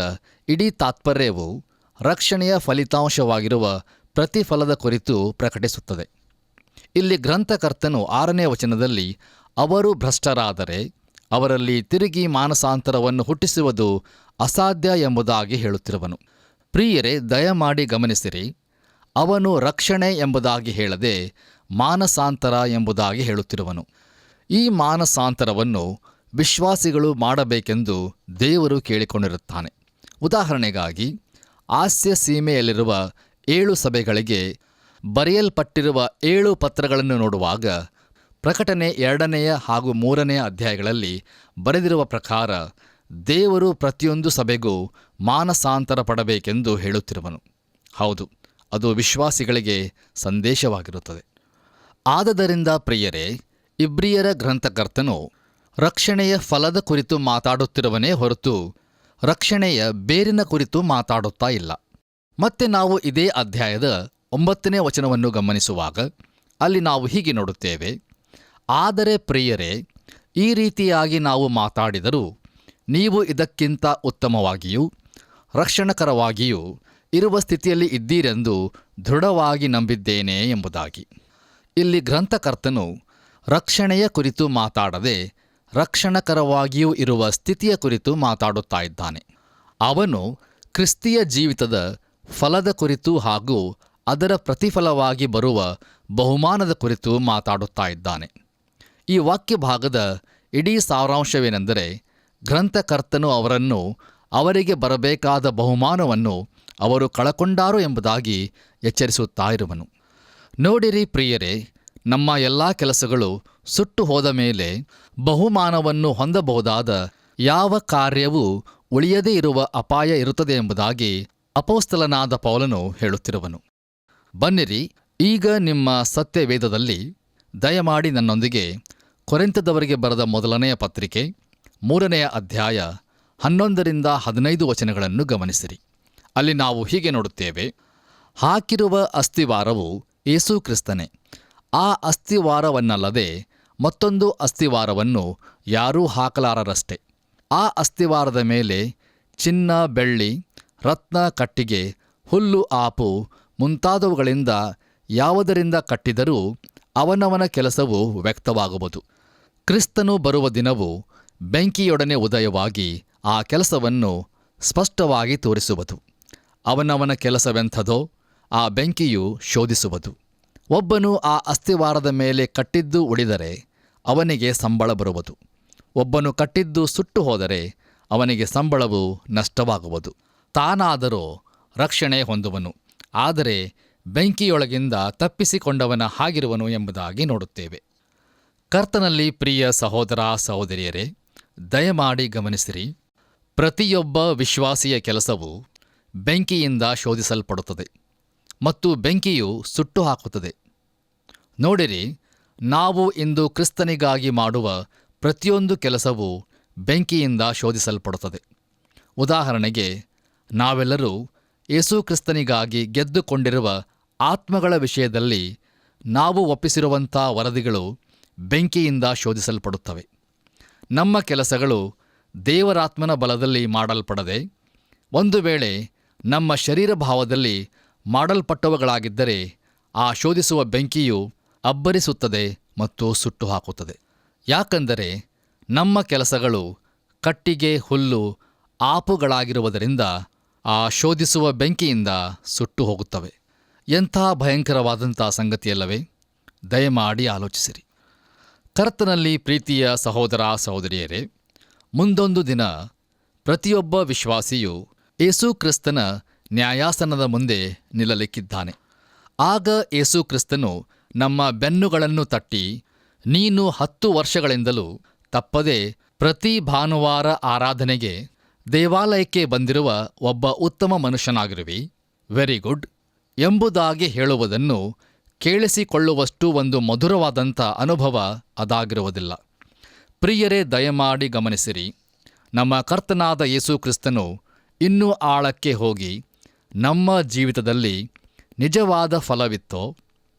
ಇಡೀ ತಾತ್ಪರ್ಯವು ರಕ್ಷಣೆಯ ಫಲಿತಾಂಶವಾಗಿರುವ ಪ್ರತಿಫಲದ ಕುರಿತು ಪ್ರಕಟಿಸುತ್ತದೆ. ಇಲ್ಲಿ ಗ್ರಂಥಕರ್ತನು 6ನೇ ವಚನದಲ್ಲಿ ಅವರು ಭ್ರಷ್ಟರಾದರೆ ಅವರಲ್ಲಿ ತಿರುಗಿ ಮಾನಸಾಂತರವನ್ನು ಹುಟ್ಟಿಸುವುದು ಅಸಾಧ್ಯ ಎಂಬುದಾಗಿ ಹೇಳುತ್ತಿರುವನು. ಪ್ರಿಯರೇ, ದಯಮಾಡಿ ಗಮನಿಸಿರಿ, ಅವನು ರಕ್ಷಣೆ ಎಂಬುದಾಗಿ ಹೇಳದೆ ಮಾನಸಾಂತರ ಎಂಬುದಾಗಿ ಹೇಳುತ್ತಿರುವನು. ಈ ಮಾನಸಾಂತರವನ್ನು ವಿಶ್ವಾಸಿಗಳು ಮಾಡಬೇಕೆಂದು ದೇವರು ಕೇಳಿಕೊಂಡಿರುತ್ತಾನೆ. ಉದಾಹರಣೆಗಾಗಿ, ಆಸ್ಯ ಸೀಮೆಯಲ್ಲಿರುವ 7 ಸಭೆಗಳಿಗೆ ಬರೆಯಲ್ಪಟ್ಟಿರುವ 7 ಪತ್ರಗಳನ್ನು ನೋಡುವಾಗ ಪ್ರಕಟಣೆ 2ನೇ ಹಾಗೂ 3ನೇ ಅಧ್ಯಾಯಗಳಲ್ಲಿ ಬರೆದಿರುವ ಪ್ರಕಾರ ದೇವರು ಪ್ರತಿಯೊಂದು ಸಭೆಗೂ ಮಾನಸಾಂತರ ಪಡಬೇಕೆಂದು ಹೇಳುತ್ತಿರುವನು. ಹೌದು, ಅದು ವಿಶ್ವಾಸಿಗಳಿಗೆ ಸಂದೇಶವಾಗಿರುತ್ತದೆ. ಆದದರಿಂದ ಪ್ರಿಯರೇ, ಇಬ್ರಿಯರ ಗ್ರಂಥಕರ್ತನು ರಕ್ಷಣೆಯ ಫಲದ ಕುರಿತು ಮಾತಾಡುತ್ತಿರುವನೇ ಹೊರತು ರಕ್ಷಣೆಯ ಬೇರಿನ ಕುರಿತು ಮಾತಾಡುತ್ತಾ ಇಲ್ಲ. ಮತ್ತೆ ನಾವು ಇದೇ ಅಧ್ಯಾಯದ 9ನೇ ವಚನವನ್ನು ಗಮನಿಸುವಾಗ ಅಲ್ಲಿ ನಾವು ಹೀಗೆ ನೋಡುತ್ತೇವೆ: ಆದರೆ ಪ್ರಿಯರೇ, ಈ ರೀತಿಯಾಗಿ ನಾವು ಮಾತಾಡಿದರೂ ನೀವು ಇದಕ್ಕಿಂತ ಉತ್ತಮವಾಗಿಯೂ ರಕ್ಷಣಕರವಾಗಿಯೂ ಇರುವ ಸ್ಥಿತಿಯಲ್ಲಿ ಇದ್ದೀರೆಂದು ದೃಢವಾಗಿ ನಂಬಿದ್ದೇನೆ ಎಂಬುದಾಗಿ. ಇಲ್ಲಿ ಗ್ರಂಥಕರ್ತನು ರಕ್ಷಣೆಯ ಕುರಿತು ಮಾತಾಡದೆ ರಕ್ಷಣಕರವಾಗಿಯೂ ಇರುವ ಸ್ಥಿತಿಯ ಕುರಿತು ಮಾತಾಡುತ್ತಾ ಇದ್ದಾನೆ. ಅವನು ಕ್ರಿಸ್ತಿಯ ಜೀವಿತದ ಫಲದ ಕುರಿತು ಹಾಗೂ ಅದರ ಪ್ರತಿಫಲವಾಗಿ ಬರುವ ಬಹುಮಾನದ ಕುರಿತು ಮಾತಾಡುತ್ತಾ ಇದ್ದಾನೆ. ಈ ವಾಕ್ಯ ಭಾಗದ ಇಡೀ ಸಾರಾಂಶವೇನೆಂದರೆ, ಗ್ರಂಥಕರ್ತನು ಅವರನ್ನು ಅವರಿಗೆ ಬರಬೇಕಾದ ಬಹುಮಾನವನ್ನು ಅವರು ಕಳಕೊಂಡಾರು ಎಂಬುದಾಗಿ ಎಚ್ಚರಿಸುತ್ತಾ ಇರುವನು. ನೋಡಿರಿ ಪ್ರಿಯರೇ, ನಮ್ಮ ಎಲ್ಲ ಕೆಲಸಗಳು ಸುಟ್ಟು ಹೋದ ಮೇಲೆ ಬಹುಮಾನವನ್ನು ಹೊಂದಬಹುದಾದ ಯಾವ ಕಾರ್ಯವೂ ಉಳಿಯದೇ ಇರುವ ಅಪಾಯ ಇರುತ್ತದೆ ಎಂಬುದಾಗಿ ಅಪೊಸ್ತಲನಾದ ಪೌಲನು ಹೇಳುತ್ತಿರುವನು. ಬನ್ನಿರಿ, ಈಗ ನಿಮ್ಮ ಸತ್ಯವೇದದಲ್ಲಿ ದಯಮಾಡಿ ನನ್ನೊಂದಿಗೆ ಕೊರಿಂಥದವರಿಗೆ ಬರೆದ ಮೊದಲನೆಯ ಪತ್ರಿಕೆ 3ನೇ ಅಧ್ಯಾಯ 11ರಿಂದ 15 ವಚನಗಳನ್ನು ಗಮನಿಸಿರಿ. ಅಲ್ಲಿ ನಾವು ಹೀಗೆ ನೋಡುತ್ತೇವೆ: ಹಾಕಿರುವ ಅಸ್ತಿವಾರವು ಯೇಸು ಕ್ರಿಸ್ತನೇ. ಆ ಅಸ್ತಿವಾರವನ್ನಲ್ಲದೆ ಮತ್ತೊಂದು ಅಸ್ತಿವಾರವನ್ನು ಯಾರೂ ಹಾಕಲಾರರಷ್ಟೆ. ಆ ಅಸ್ತಿವಾರದ ಮೇಲೆ ಚಿನ್ನ, ಬೆಳ್ಳಿ, ರತ್ನ, ಕಟ್ಟಿಗೆ, ಹುಲ್ಲು, ಆಪು ಮುಂತಾದವುಗಳಿಂದ ಯಾವುದರಿಂದ ಕಟ್ಟಿದರೂ ಅವನವನ ಕೆಲಸವು ವ್ಯಕ್ತವಾಗುವುದು. ಕ್ರಿಸ್ತನು ಬರುವ ದಿನವು ಬೆಂಕಿಯೊಡನೆ ಉದಯವಾಗಿ ಆ ಕೆಲಸವನ್ನು ಸ್ಪಷ್ಟವಾಗಿ ತೋರಿಸುವುದು. ಅವನವನ ಕೆಲಸವೆಂಥದೋ ಆ ಬೆಂಕಿಯು ಶೋಧಿಸುವುದು. ಒಬ್ಬನು ಆ ಅಸ್ತಿವಾರದ ಮೇಲೆ ಕಟ್ಟಿದ್ದು ಉಳಿದರೆ ಅವನಿಗೆ ಸಂಬಳ ಬರುವುದು. ಒಬ್ಬನು ಕಟ್ಟಿದ್ದು ಸುಟ್ಟು ಹೋದರೆ ಅವನಿಗೆ ಸಂಬಳವು ನಷ್ಟವಾಗುವುದು. ತಾನಾದರೋ ರಕ್ಷಣೆ ಹೊಂದುವನು, ಆದರೆ ಬೆಂಕಿಯೊಳಗಿಂದ ತಪ್ಪಿಸಿಕೊಂಡವನ ಹಾಗಿರುವನು ಎಂಬುದಾಗಿ ನೋಡುತ್ತೇವೆ. ಕರ್ತನಲ್ಲಿ ಪ್ರಿಯ ಸಹೋದರ ಸಹೋದರಿಯರೇ, ದಯಮಾಡಿ ಗಮನಿಸಿರಿ, ಪ್ರತಿಯೊಬ್ಬ ವಿಶ್ವಾಸಿಯ ಕೆಲಸವು ಬೆಂಕಿಯಿಂದ ಶೋಧಿಸಲ್ಪಡುತ್ತದೆ ಮತ್ತು ಬೆಂಕಿಯು ಸುಟ್ಟು ಹಾಕುತ್ತದೆ. ನೋಡಿರಿ, ನಾವು ಇಂದು ಕ್ರಿಸ್ತನಿಗಾಗಿ ಮಾಡುವ ಪ್ರತಿಯೊಂದು ಕೆಲಸವೂ ಬೆಂಕಿಯಿಂದ ಶೋಧಿಸಲ್ಪಡುತ್ತದೆ. ಉದಾಹರಣೆಗೆ, ನಾವೆಲ್ಲರೂ ಯೇಸು ಕ್ರಿಸ್ತನಿಗಾಗಿ ಗೆದ್ದುಕೊಂಡಿರುವ ಆತ್ಮಗಳ ವಿಷಯದಲ್ಲಿ ನಾವು ಒಪ್ಪಿಸಿರುವಂಥ ವರದಿಗಳು ಬೆಂಕಿಯಿಂದ ಶೋಧಿಸಲ್ಪಡುತ್ತವೆ. ನಮ್ಮ ಕೆಲಸಗಳು ದೇವರಾತ್ಮನ ಬಲದಲ್ಲಿ ಮಾಡಲ್ಪಡದೆ, ಒಂದು ವೇಳೆ ನಮ್ಮ ಶರೀರ ಭಾವದಲ್ಲಿ ಮಾಡಲ್ಪಟ್ಟವುಗಳಾಗಿದ್ದರೆ ಆ ಶೋಧಿಸುವ ಬೆಂಕಿಯು ಅಬ್ಬರಿಸುತ್ತದೆ ಮತ್ತು ಸುಟ್ಟು ಹಾಕುತ್ತದೆ. ಯಾಕಂದರೆ ನಮ್ಮ ಕೆಲಸಗಳು ಕಟ್ಟಿಗೆ, ಹುಲ್ಲು, ಆಪುಗಳಾಗಿರುವುದರಿಂದ ಆ ಶೋಧಿಸುವ ಬೆಂಕಿಯಿಂದ ಸುಟ್ಟು ಹೋಗುತ್ತವೆ. ಎಂಥ ಭಯಂಕರವಾದಂಥ ಸಂಗತಿಯಲ್ಲವೇ? ದಯಮಾಡಿ ಆಲೋಚಿಸಿರಿ. ಕರ್ತನಲ್ಲಿ ಪ್ರೀತಿಯ ಸಹೋದರ ಸಹೋದರಿಯರೇ, ಮುಂದೊಂದು ದಿನ ಪ್ರತಿಯೊಬ್ಬ ವಿಶ್ವಾಸಿಯು ಯೇಸು ಕ್ರಿಸ್ತನ ನ್ಯಾಯಾಸನದ ಮುಂದೆ ನಿಲ್ಲಲಿಕ್ಕಿದ್ದಾನೆ. ಆಗ ಯೇಸು ಕ್ರಿಸ್ತನು ನಮ್ಮ ಬೆನ್ನುಗಳನ್ನು ತಟ್ಟಿ, ನೀನು 10 ವರ್ಷಗಳಿಂದಲೂ ತಪ್ಪದೆ ಪ್ರತಿ ಭಾನುವಾರ ಆರಾಧನೆಗೆ ದೇವಾಲಯಕ್ಕೆ ಬಂದಿರುವ ಒಬ್ಬ ಉತ್ತಮ ಮನುಷ್ಯನಾಗಿರುವಿ, ವೆರಿ ಗುಡ್ ಎಂಬುದಾಗಿ ಹೇಳುವುದನ್ನು ಕೇಳಿಸಿಕೊಳ್ಳುವಷ್ಟು ಒಂದು ಮಧುರವಾದಂಥ ಅನುಭವ ಅದಾಗಿರುವುದಿಲ್ಲ. ಪ್ರಿಯರೇ, ದಯಮಾಡಿ ಗಮನಿಸಿರಿ, ನಮ್ಮ ಕರ್ತನಾದ ಯೇಸು ಕ್ರಿಸ್ತನು ಇನ್ನೂ ಆಳಕ್ಕೆ ಹೋಗಿ ನಮ್ಮ ಜೀವಿತದಲ್ಲಿ ನಿಜವಾದ ಫಲವಿತ್ತೋ,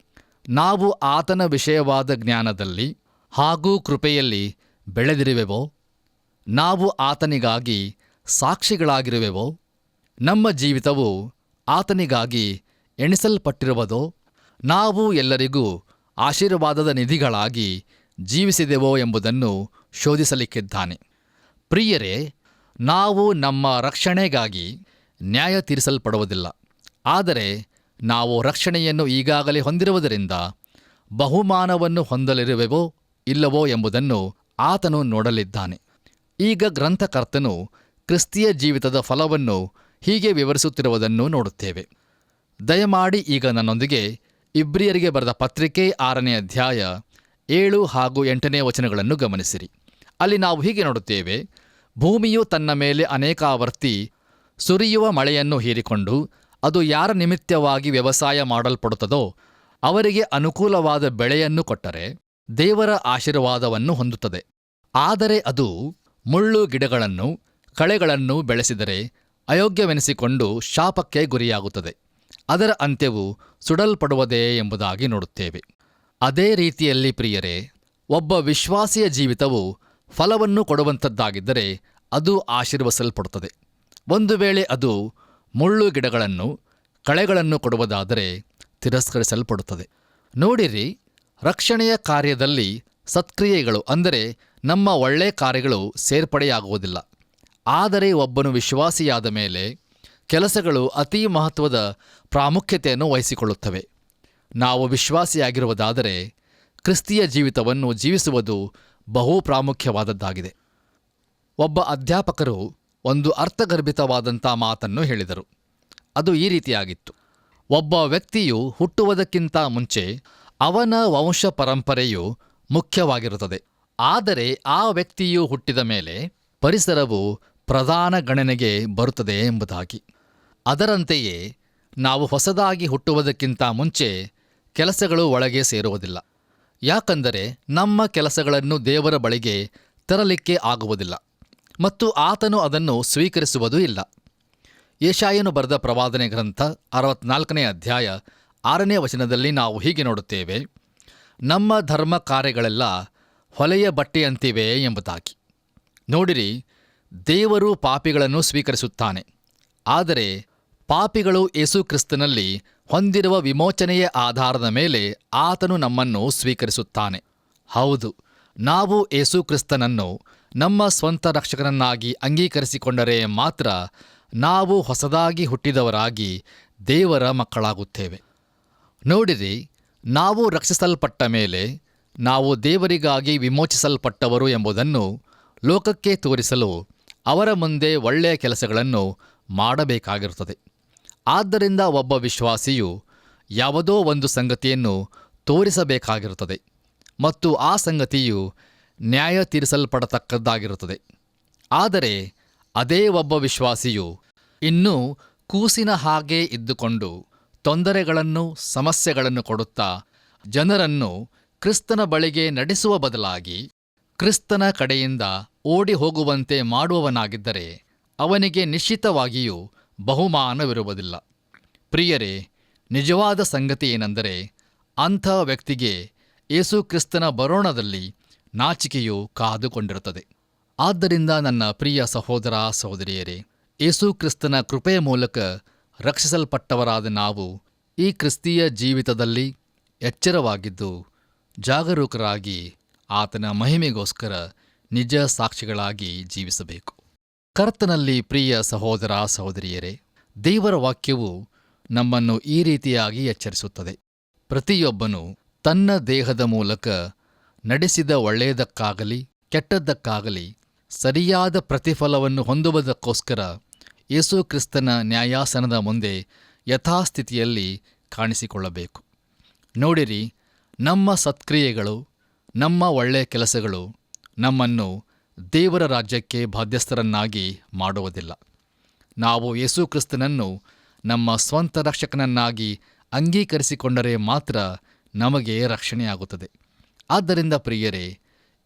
ನಾವು ಆತನ ವಿಷಯವಾದ ಜ್ಞಾನದಲ್ಲಿ ಹಾಗೂ ಕೃಪೆಯಲ್ಲಿ ಬೆಳೆದಿರುವೆವೋ, ನಾವು ಆತನಿಗಾಗಿ ಸಾಕ್ಷಿಗಳಾಗಿರುವೆವೋ, ನಮ್ಮ ಜೀವಿತವು ಆತನಿಗಾಗಿ ಎಣಿಸಲ್ಪಟ್ಟಿರುವುದೋ, ನಾವು ಎಲ್ಲರಿಗೂ ಆಶೀರ್ವಾದದ ನಿಧಿಗಳಾಗಿ ಜೀವಿಸಿದೆವೋ ಎಂಬುದನ್ನು ಶೋಧಿಸಲಿಕ್ಕಿದ್ದಾನೆ. ಪ್ರಿಯರೇ, ನಾವು ನಮ್ಮ ರಕ್ಷಣೆಗಾಗಿ ನ್ಯಾಯ ತೀರಿಸಲ್ಪಡುವುದಿಲ್ಲ, ಆದರೆ ನಾವು ರಕ್ಷಣೆಯನ್ನು ಈಗಾಗಲೇ ಹೊಂದಿರುವುದರಿಂದ ಬಹುಮಾನವನ್ನು ಹೊಂದಲಿರುವೆವೋ ಇಲ್ಲವೋ ಎಂಬುದನ್ನು ಆತನು ನೋಡಲಿದ್ದಾನೆ. ಈಗ ಗ್ರಂಥಕರ್ತನು ಕ್ರಿಸ್ತಿಯ ಜೀವಿತದ ಫಲವನ್ನು ಹೀಗೆ ವಿವರಿಸುತ್ತಿರುವುದನ್ನು ನೋಡುತ್ತೇವೆ. ದಯಮಾಡಿ ಈಗ ನನ್ನೊಂದಿಗೆ ಇಬ್ರಿಯರಿಗೆ ಬರೆದ ಪತ್ರಿಕೆ 6ನೇ ಅಧ್ಯಾಯ 7 ಹಾಗೂ 8ನೇ ವಚನಗಳನ್ನು ಗಮನಿಸಿರಿ. ಅಲ್ಲಿ ನಾವು ಹೀಗೆ ನೋಡುತ್ತೇವೆ, ಭೂಮಿಯು ತನ್ನ ಮೇಲೆ ಅನೇಕಾವರ್ತಿ ಸುರಿಯುವ ಮಳೆಯನ್ನು ಹೀರಿಕೊಂಡು ಅದು ಯಾರ ನಿಮಿತ್ತವಾಗಿ ವ್ಯವಸಾಯ ಮಾಡಲ್ಪಡುತ್ತದೋ ಅವರಿಗೆ ಅನುಕೂಲವಾದ ಬೆಳೆಯನ್ನು ಕೊಟ್ಟರೆ ದೇವರ ಆಶೀರ್ವಾದವನ್ನು ಹೊಂದುತ್ತದೆ. ಆದರೆ ಅದು ಮುಳ್ಳು ಗಿಡಗಳನ್ನು ಕಳೆಗಳನ್ನು ಬೆಳೆಸಿದರೆ ಅಯೋಗ್ಯವೆನಿಸಿಕೊಂಡು ಶಾಪಕ್ಕೆ ಗುರಿಯಾಗುತ್ತದೆ, ಅದರ ಅಂತ್ಯವು ಸುಡಲ್ಪಡುವುದೇ ಎಂಬುದಾಗಿ ನೋಡುತ್ತೇವೆ. ಅದೇ ರೀತಿಯಲ್ಲಿ ಪ್ರಿಯರೇ, ಒಬ್ಬ ವಿಶ್ವಾಸಿಯ ಜೀವಿತವು ಫಲವನ್ನು ಕೊಡುವಂಥದ್ದಾಗಿದ್ದರೆ ಅದು ಆಶೀರ್ವಸಲ್ಪಡುತ್ತದೆ. ಒಂದು ವೇಳೆ ಅದು ಮುಳ್ಳು ಗಿಡಗಳನ್ನು ಕಳೆಗಳನ್ನು ಕೊಡುವುದಾದರೆ ತಿರಸ್ಕರಿಸಲ್ಪಡುತ್ತದೆ. ನೋಡಿರಿ, ರಕ್ಷಣೆಯ ಕಾರ್ಯದಲ್ಲಿ ಸತ್ಕ್ರಿಯೆಗಳು ಅಂದರೆ ನಮ್ಮ ಒಳ್ಳೆಯ ಕಾರ್ಯಗಳು ಸೇರ್ಪಡೆಯಾಗುವುದಿಲ್ಲ. ಆದರೆ ಒಬ್ಬನು ವಿಶ್ವಾಸಿಯಾದ ಮೇಲೆ ಕೆಲಸಗಳು ಅತೀ ಮಹತ್ವದ ಪ್ರಾಮುಖ್ಯತೆಯನ್ನು ವಹಿಸಿಕೊಳ್ಳುತ್ತವೆ. ನಾವು ವಿಶ್ವಾಸಿಯಾಗಿರುವುದಾದರೆ ಕ್ರಿಸ್ತಿಯ ಜೀವಿತವನ್ನು ಜೀವಿಸುವುದು ಬಹು ಪ್ರಾಮುಖ್ಯವಾದದ್ದಾಗಿದೆ. ಒಬ್ಬ ಅಧ್ಯಾಪಕರು ಒಂದು ಅರ್ಥಗರ್ಭಿತವಾದಂಥ ಮಾತನ್ನು ಹೇಳಿದರು. ಅದು ಈ ರೀತಿಯಾಗಿತ್ತು: ಒಬ್ಬ ವ್ಯಕ್ತಿಯು ಹುಟ್ಟುವುದಕ್ಕಿಂತ ಮುಂಚೆ ಅವನ ವಂಶ ಪರಂಪರೆಯು ಮುಖ್ಯವಾಗಿರುತ್ತದೆ, ಆದರೆ ಆ ವ್ಯಕ್ತಿಯು ಹುಟ್ಟಿದ ಮೇಲೆ ಪರಿಸರವು ಪ್ರಧಾನ ಗಣನೆಗೆ ಬರುತ್ತದೆ ಎಂಬುದಾಗಿ. ಅದರಂತೆಯೇ ನಾವು ಹೊಸದಾಗಿ ಹುಟ್ಟುವುದಕ್ಕಿಂತ ಮುಂಚೆ ಕೆಲಸಗಳು ಒಳಗೆ ಸೇರುವುದಿಲ್ಲ, ಯಾಕಂದರೆ ನಮ್ಮ ಕೆಲಸಗಳನ್ನು ದೇವರ ಬಳಿಗೆ ತರಲಿಕ್ಕೆ ಆಗುವುದಿಲ್ಲ ಮತ್ತು ಆತನು ಅದನ್ನು ಸ್ವೀಕರಿಸುವುದೂ ಇಲ್ಲ. ಯೆಶಾಯನು ಬರೆದ ಪ್ರವಾದನೆ ಗ್ರಂಥ 64ನೇ ಅಧ್ಯಾಯ 6ನೇ ವಚನದಲ್ಲಿ ನಾವು ಹೀಗೆ ನೋಡುತ್ತೇವೆ, ನಮ್ಮ ಧರ್ಮ ಕಾರ್ಯಗಳೆಲ್ಲ ಹೊಲೆಯ ಬಟ್ಟೆಯಂತಿವೆ ಎಂಬುದಾಗಿ. ನೋಡಿರಿ, ದೇವರು ಪಾಪಿಗಳನ್ನು ಸ್ವೀಕರಿಸುತ್ತಾನೆ, ಆದರೆ ಪಾಪಿಗಳು ಯೇಸು ಕ್ರಿಸ್ತನಲ್ಲಿ ಹೊಂದಿರುವ ವಿಮೋಚನೆಯ ಆಧಾರದ ಮೇಲೆ ಆತನು ನಮ್ಮನ್ನು ಸ್ವೀಕರಿಸುತ್ತಾನೆ. ಹೌದು, ನಾವು ಯೇಸು ಕ್ರಿಸ್ತನನ್ನು ನಮ್ಮ ಸ್ವಂತ ರಕ್ಷಕನನ್ನಾಗಿ ಅಂಗೀಕರಿಸಿಕೊಂಡರೆ ಮಾತ್ರ ನಾವು ಹೊಸದಾಗಿ ಹುಟ್ಟಿದವರಾಗಿ ದೇವರ ಮಕ್ಕಳಾಗುತ್ತೇವೆ. ನೋಡಿರಿ, ನಾವು ರಕ್ಷಿಸಲ್ಪಟ್ಟ ಮೇಲೆ ನಾವು ದೇವರಿಗಾಗಿ ವಿಮೋಚಿಸಲ್ಪಟ್ಟವರು ಎಂಬುದನ್ನು ಲೋಕಕ್ಕೆ ತೋರಿಸಲು ಅವರ ಮುಂದೆ ಒಳ್ಳೆಯ ಕೆಲಸಗಳನ್ನು ಮಾಡಬೇಕಾಗಿರುತ್ತದೆ. ಆದ್ದರಿಂದ ಒಬ್ಬ ವಿಶ್ವಾಸಿಯು ಯಾವುದೋ ಒಂದು ಸಂಗತಿಯನ್ನು ತೋರಿಸಬೇಕಾಗಿರುತ್ತದೆ ಮತ್ತು ಆ ಸಂಗತಿಯು ನ್ಯಾಯ ತೀರಿಸಲ್ಪಡತಕ್ಕದ್ದಾಗಿರುತ್ತದೆ. ಆದರೆ ಅದೇ ಒಬ್ಬ ವಿಶ್ವಾಸಿಯು ಇನ್ನೂ ಕೂಸಿನ ಹಾಗೆ ಇದ್ದುಕೊಂಡು ತೊಂದರೆಗಳನ್ನು ಸಮಸ್ಯೆಗಳನ್ನು ಕೊಡುತ್ತಾ ಜನರನ್ನು ಕ್ರಿಸ್ತನ ಬಳಿಗೆ ನಡೆಸುವ ಬದಲಾಗಿ ಕ್ರಿಸ್ತನ ಕಡೆಯಿಂದ ಓಡಿ ಹೋಗುವಂತೆ ಮಾಡುವವನಾಗಿದ್ದರೆ ಅವನಿಗೆ ನಿಶ್ಚಿತವಾಗಿಯೂ ಬಹುಮಾನವಿರುವುದಿಲ್ಲ. ಪ್ರಿಯರೇ, ನಿಜವಾದ ಸಂಗತಿ ಏನೆಂದರೆ ಅಂಥ ವ್ಯಕ್ತಿಗೆ ಯೇಸು ಕ್ರಿಸ್ತನ ಬರೋಣದಲ್ಲಿ ನಾಚಿಕೆಯು ಕಾದುಕೊಂಡಿರುತ್ತದೆ. ಆದ್ದರಿಂದ ನನ್ನ ಪ್ರಿಯ ಸಹೋದರ ಸಹೋದರಿಯರೇ, ಯೇಸು ಕ್ರಿಸ್ತನ ಕೃಪೆಯ ಮೂಲಕ ರಕ್ಷಿಸಲ್ಪಟ್ಟವರಾದ ನಾವು ಈ ಕ್ರಿಸ್ತೀಯ ಜೀವಿತದಲ್ಲಿ ಎಚ್ಚರವಾಗಿದ್ದು ಜಾಗರೂಕರಾಗಿ ಆತನ ಮಹಿಮೆಗೋಸ್ಕರ ನಿಜ ಸಾಕ್ಷಿಗಳಾಗಿ ಜೀವಿಸಬೇಕು. ಕರ್ತನಲ್ಲಿ ಪ್ರಿಯ ಸಹೋದರ ಸಹೋದರಿಯರೇ, ದೇವರ ವಾಕ್ಯವು ನಮ್ಮನ್ನು ಈ ರೀತಿಯಾಗಿ ಎಚ್ಚರಿಸುತ್ತದೆ: ಪ್ರತಿಯೊಬ್ಬನು ತನ್ನ ದೇಹದ ಮೂಲಕ ನಡೆಸಿದ ಒಳ್ಳೆಯದಕ್ಕಾಗಲಿ ಕೆಟ್ಟದ್ದಕ್ಕಾಗಲಿ ಸರಿಯಾದ ಪ್ರತಿಫಲವನ್ನು ಹೊಂದುವುದಕ್ಕೋಸ್ಕರ ಯೇಸು ಕ್ರಿಸ್ತನ ನ್ಯಾಯಾಸನದ ಮುಂದೆ ಯಥಾಸ್ಥಿತಿಯಲ್ಲಿ ಕಾಣಿಸಿಕೊಳ್ಳಬೇಕು. ನೋಡಿರಿ, ನಮ್ಮ ಸತ್ಕ್ರಿಯೆಗಳು, ನಮ್ಮ ಒಳ್ಳೆಯ ಕೆಲಸಗಳು ನಮ್ಮನ್ನು ದೇವರ ರಾಜ್ಯಕ್ಕೆ ಬಾಧ್ಯಸ್ಥರನ್ನಾಗಿ ಮಾಡುವುದಿಲ್ಲ. ನಾವು ಯೇಸು ಕ್ರಿಸ್ತನನ್ನು ನಮ್ಮ ಸ್ವಂತ ರಕ್ಷಕನನ್ನಾಗಿ ಅಂಗೀಕರಿಸಿಕೊಂಡರೆ ಮಾತ್ರ ನಮಗೆ ರಕ್ಷಣೆಯಾಗುತ್ತದೆ. ಆದ್ದರಿಂದ ಪ್ರಿಯರೇ,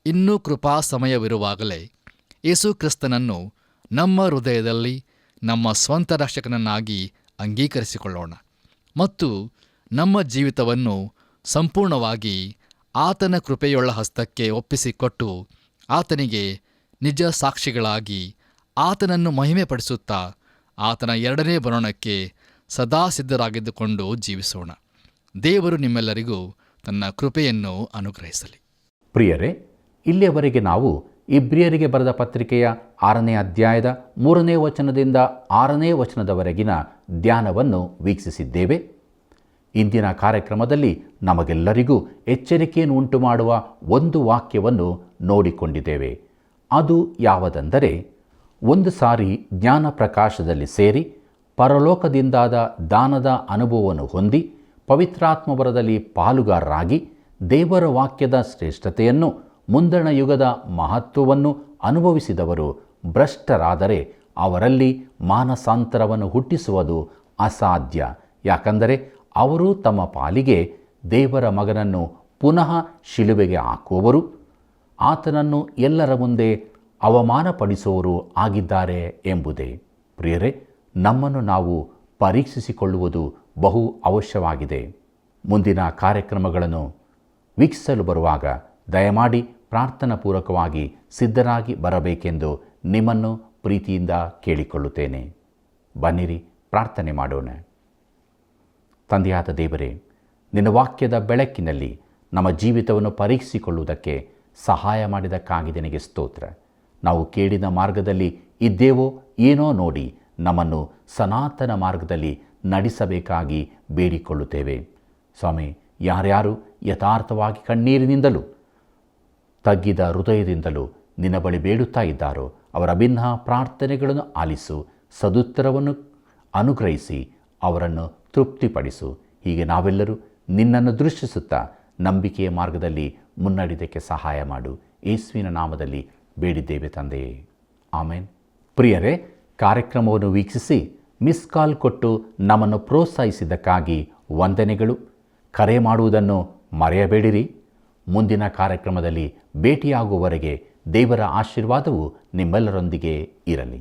ಇನ್ನೂ ಕೃಪಾ ಸಮಯವಿರುವಾಗಲೇ ಯೇಸು ಕ್ರಿಸ್ತನನ್ನು ನಮ್ಮ ಹೃದಯದಲ್ಲಿ ನಮ್ಮ ಸ್ವಂತ ರಕ್ಷಕನನ್ನಾಗಿ ಅಂಗೀಕರಿಸಿಕೊಳ್ಳೋಣ ಮತ್ತು ನಮ್ಮ ಜೀವಿತವನ್ನು ಸಂಪೂರ್ಣವಾಗಿ ಆತನ ಕೃಪೆಯುಳ್ಳ ಹಸ್ತಕ್ಕೆ ಒಪ್ಪಿಸಿಕೊಟ್ಟು ಆತನಿಗೆ ನಿಜ ಸಾಕ್ಷಿಗಳಾಗಿ ಆತನನ್ನು ಮಹಿಮೆಪಡಿಸುತ್ತಾ ಆತನ ಎರಡನೇ ಬರೋಣಕ್ಕೆ ಸದಾ ಸಿದ್ಧರಾಗಿದ್ದುಕೊಂಡು ಜೀವಿಸೋಣ. ದೇವರು ನಿಮ್ಮೆಲ್ಲರಿಗೂ ತನ್ನ ಕೃಪೆಯನ್ನು ಅನುಗ್ರಹಿಸಲಿ. ಪ್ರಿಯರೇ, ಇಲ್ಲಿಯವರೆಗೆ ನಾವು ಇಬ್ರಿಯರಿಗೆ ಬರೆದ ಪತ್ರಿಕೆಯ 6ನೇ ಅಧ್ಯಾಯದ 3ನೇ ವಚನದಿಂದ 6ನೇ ವಚನದವರೆಗಿನ ಧ್ಯಾನವನ್ನು ವೀಕ್ಷಿಸಿದ್ದೇವೆ. ಇಂದಿನ ಕಾರ್ಯಕ್ರಮದಲ್ಲಿ ನಮಗೆಲ್ಲರಿಗೂ ಎಚ್ಚರಿಕೆಯನ್ನು ಉಂಟು ಮಾಡುವ ಒಂದು ವಾಕ್ಯವನ್ನು ನೋಡಿಕೊಂಡಿದ್ದೇವೆ. ಅದು ಯಾವುದೆಂದರೆ, ಒಂದು ಸಾರಿ ಜ್ಞಾನ ಪ್ರಕಾಶದಲ್ಲಿ ಸೇರಿ ಪರಲೋಕದಿಂದಾದ ದಾನದ ಅನುಭವವನ್ನು ಹೊಂದಿ ಪವಿತ್ರಾತ್ಮವರದಲ್ಲಿ ಪಾಲುಗಾರರಾಗಿ ದೇವರ ವಾಕ್ಯದ ಶ್ರೇಷ್ಠತೆಯನ್ನು, ಮುಂದಣ ಯುಗದ ಮಹತ್ವವನ್ನು ಅನುಭವಿಸಿದವರು ಭ್ರಷ್ಟರಾದರೆ ಅವರಲ್ಲಿ ಮಾನಸಾಂತರವನ್ನು ಹುಟ್ಟಿಸುವುದು ಅಸಾಧ್ಯ. ಯಾಕಂದರೆ ಅವರು ತಮ್ಮ ಪಾಲಿಗೆ ದೇವರ ಮಗನನ್ನು ಪುನಃ ಶಿಲುಬೆಗೆ ಹಾಕುವವರು, ಆತನನ್ನು ಎಲ್ಲರ ಮುಂದೆ ಅವಮಾನಪಡಿಸುವವರು ಆಗಿದ್ದಾರೆ ಎಂಬುದೇ. ಪ್ರಿಯರೇ, ನಮ್ಮನ್ನು ನಾವು ಪರೀಕ್ಷಿಸಿಕೊಳ್ಳುವುದು ಬಹು ಅವಶ್ಯವಾಗಿದೆ. ಮುಂದಿನ ಕಾರ್ಯಕ್ರಮಗಳನ್ನು ವೀಕ್ಷಿಸಲು ಬರುವಾಗ ದಯಮಾಡಿ ಪ್ರಾರ್ಥನಾಪೂರ್ವಕವಾಗಿ ಸಿದ್ಧರಾಗಿ ಬರಬೇಕೆಂದು ನಿಮ್ಮನ್ನು ಪ್ರೀತಿಯಿಂದ ಕೇಳಿಕೊಳ್ಳುತ್ತೇನೆ. ಬನ್ನಿರಿ, ಪ್ರಾರ್ಥನೆ ಮಾಡೋಣ. ತಂದೆಯಾದ ದೇವರೇ, ನಿನ್ನ ವಾಕ್ಯದ ಬೆಳಕಿನಲ್ಲಿ ನಮ್ಮ ಜೀವಿತವನ್ನು ಪರೀಕ್ಷಿಸಿಕೊಳ್ಳುವುದಕ್ಕೆ ಸಹಾಯ ಮಾಡಿದ್ದಕ್ಕಾಗಿ ನಿನಗೆ ಸ್ತೋತ್ರ. ನಾವು ಕೇಳಿದ ಮಾರ್ಗದಲ್ಲಿ ಇದ್ದೇವೋ ಏನೋ ನೋಡಿ ನಮ್ಮನ್ನು ಸನಾತನ ಮಾರ್ಗದಲ್ಲಿ ನಡೆಸಬೇಕಾಗಿ ಬೇಡಿಕೊಳ್ಳುತ್ತೇವೆ. ಸ್ವಾಮಿ, ಯಾರ್ಯಾರು ಯಥಾರ್ಥವಾಗಿ ಕಣ್ಣೀರಿನಿಂದಲೂ ತಗ್ಗಿದ ಹೃದಯದಿಂದಲೂ ನಿನ್ನ ಬಳಿ ಬೇಡುತ್ತಾ ಇದ್ದಾರೋ ಅವರ ಭಿನ್ನ ಪ್ರಾರ್ಥನೆಗಳನ್ನು ಆಲಿಸು, ಸದುತ್ತರವನ್ನು ಅನುಗ್ರಹಿಸಿ ಅವರನ್ನು ತೃಪ್ತಿಪಡಿಸು. ಹೀಗೆ ನಾವೆಲ್ಲರೂ ನಿನ್ನನ್ನು ದೃಷ್ಟಿಸುತ್ತಾ ನಂಬಿಕೆಯ ಮಾರ್ಗದಲ್ಲಿ ಮುನ್ನಡೆದಕ್ಕೆ ಸಹಾಯ ಮಾಡು. ಯೇಸುವಿನ ನಾಮದಲ್ಲಿ ಬೇಡಿದ್ದೇವೆ ತಂದೆಯೇ, ಆಮೇನ್. ಪ್ರಿಯರೇ, ಕಾರ್ಯಕ್ರಮವನ್ನು ವೀಕ್ಷಿಸಿ ಮಿಸ್ ಕಾಲ್ ಕೊಟ್ಟು ನಮ್ಮನ್ನು ಪ್ರೋತ್ಸಾಹಿಸಿದ್ದಕ್ಕಾಗಿ ವಂದನೆಗಳು. ಕರೆ ಮಾಡುವುದನ್ನು ಮರೆಯಬೇಡಿರಿ. ಮುಂದಿನ ಕಾರ್ಯಕ್ರಮದಲ್ಲಿ ಭೇಟಿಯಾಗುವವರೆಗೆ ದೇವರ ಆಶೀರ್ವಾದವು ನಿಮ್ಮೆಲ್ಲರೊಂದಿಗೆ ಇರಲಿ.